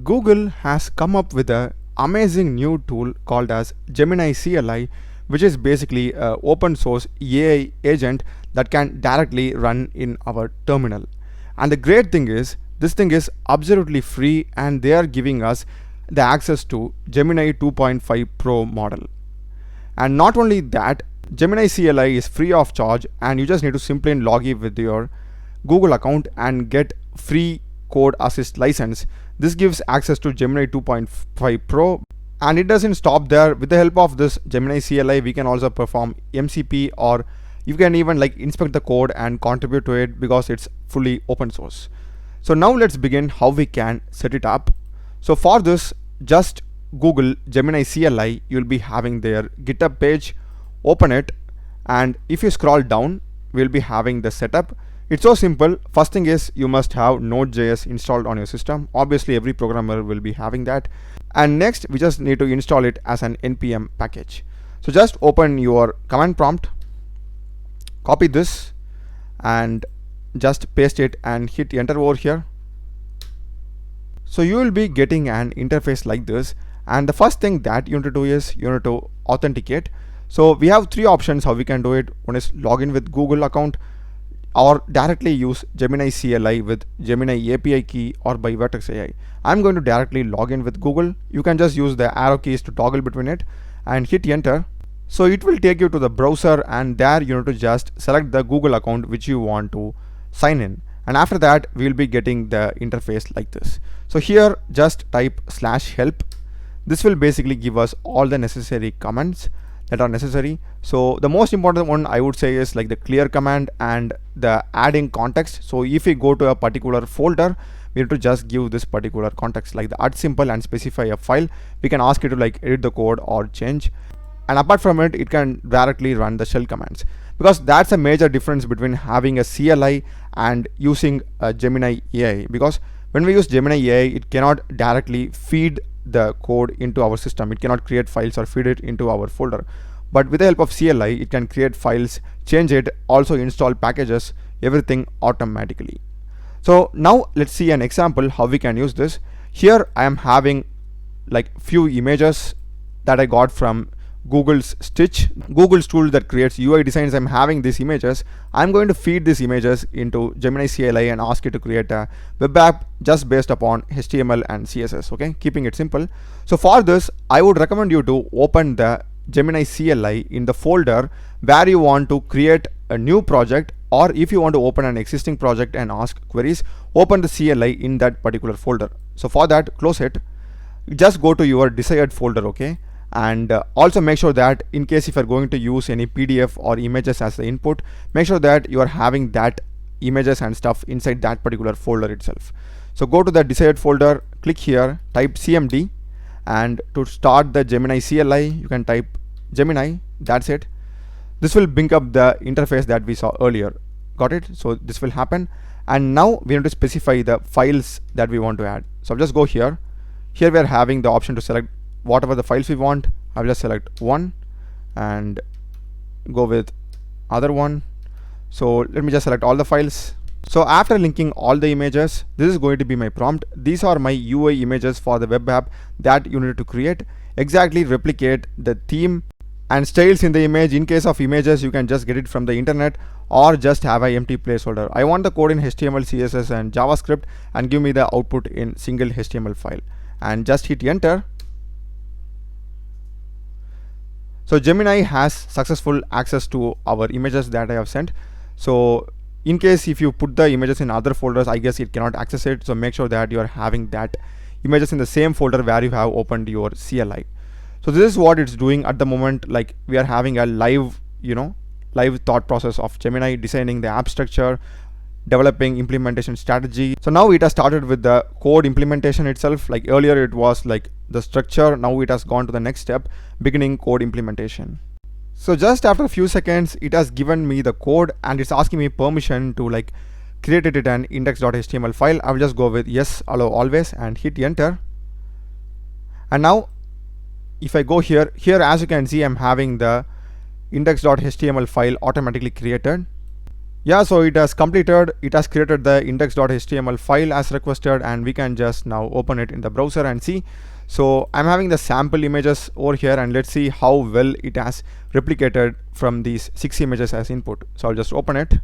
Google has come up with an amazing new tool called as Gemini CLI, which is basically an open source AI agent that can directly run in our terminal. And the great thing is, this thing is absolutely free, and they are giving us the access to Gemini 2.5 Pro model. And not only that, Gemini CLI is free of charge, and you just need to simply log in with your Google account and get free code assist license. This gives access to Gemini 2.5 Pro, and it doesn't stop there. With the help of this Gemini CLI, we can also perform MCP, or you can even like inspect the code and contribute to it because it's fully open source. So now let's begin how we can set it up. So for this, just Google Gemini CLI. You'll be having their GitHub page. Open it, and if you scroll down, we'll be having the setup. It's so simple. First thing is, you must have Node.js installed on your system. Obviously every programmer will be having that. And next, we just need to install it as an npm package. So just open your command prompt, copy this, and just paste it and hit enter over here. So you will be getting an interface like this, and the first thing that you need to do is you need to authenticate. So we have three options how we can do it. One is login with Google account, or directly use Gemini CLI with Gemini API key, or by Vertex AI. I'm going to directly log in with Google. You can just use the arrow keys to toggle between it and hit enter. So it will take you to the browser, and there you need to just select the Google account which you want to sign in. And after that, we'll be getting the interface like this. So here, just type /help. This will basically give us all the necessary commands that are necessary. So the most important one I would say is like the clear command and the adding context. So if we go to a particular folder, we need to just give this particular context, like the add symbol, and specify a file. We can ask it to like edit the code or change. And apart from it, it can directly run the shell commands, because that's a major difference between having a CLI and using a Gemini AI. Because when we use Gemini AI, it cannot directly feed the code into our system. It cannot create files or feed it into our folder. But with the help of CLI, it can create files, change it, also install packages, everything automatically. So now let's see an example how we can use this. Here I am having like few images that I got from Google's Stitch, Google's tool that creates UI designs. I'm having these images. I'm going to feed these images into Gemini CLI and ask it to create a web app just based upon HTML and CSS, okay, keeping it simple. So for this, I would recommend you to open the Gemini CLI in the folder where you want to create a new project, or if you want to open an existing project and ask queries, open the CLI in that particular folder. So for that, close it, just go to your desired folder, okay. And also make sure that in case if you're going to use any PDF or images as the input, make sure that you are having that images and stuff inside that particular folder itself. So go to the desired folder, click here, type CMD, and to start the Gemini CLI, you can type Gemini. That's it. This will bring up the interface that we saw earlier. Got it? So this will happen, and now we need to specify the files that we want to add. So I'll just go here. Here we are having the option to select whatever the files we want. I'll just select one and go with other one. So let me just select all the files. So after linking all the images, this is going to be my prompt. These are my UI images for the web app that you need to create. Exactly replicate the theme and styles in the image. In case of images, you can just get it from the internet, or just have an empty placeholder. I want the code in HTML, CSS, and JavaScript, and give me the output in single HTML file, and just hit enter. So Gemini has successful access to our images that I have sent. So in case if you put the images in other folders, I guess it cannot access it. So make sure that you are having that images in the same folder where you have opened your CLI. So this is what it's doing at the moment. Like we are having a live, live thought process of Gemini designing the app structure, developing implementation strategy. So now it has started with the code implementation itself. Like earlier it was like the structure, now it has gone to the next step, beginning code implementation. So just after a few seconds, it has given me the code, and it's asking me permission to like create it in an index.html file. I will just go with yes, allow always, and hit enter. And now if I go here, as you can see, I'm having the index.html file automatically created. Yeah, so it has completed, it has created the index.html file as requested, and we can just now open it in the browser and see. So I'm having the sample images over here, and let's see how well it has replicated from these 6 images as input. So I'll just open it.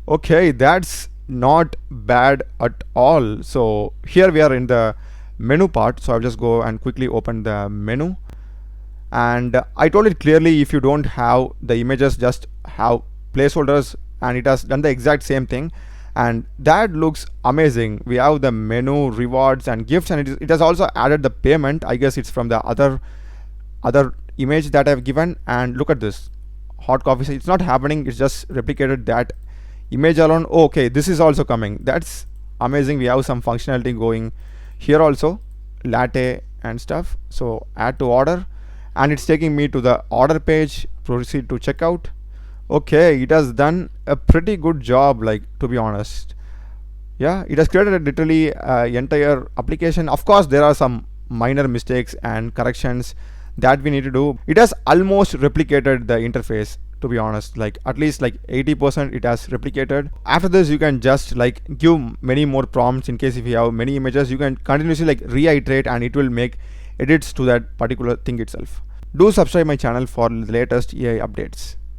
Okay, that's not bad at all. So here we are in the menu part, so I'll just go and quickly open the menu. And I told it clearly, if you don't have the images, just have placeholders, and it has done the exact same thing, and that looks amazing. We have the menu, rewards and gifts, and it has also added the payment. I guess it's from the other image that I've given. And look at this, hot coffee. It's not happening, it's just replicated that image alone. Okay, this is also coming. That's amazing. We have some functionality going here also, latte and stuff. So add to order, and it's taking me to the order page. Proceed to checkout. Okay, it has done a pretty good job, like, to be honest. Yeah, it has created a literally entire application. Of course, there are some minor mistakes and corrections that we need to do. It has almost replicated the interface, to be honest, like at least like 80% it has replicated. After this, you can just like give many more prompts. In case if you have many images, you can continuously like reiterate, and it will make edits to that particular thing itself. Do subscribe my channel for the latest AI updates.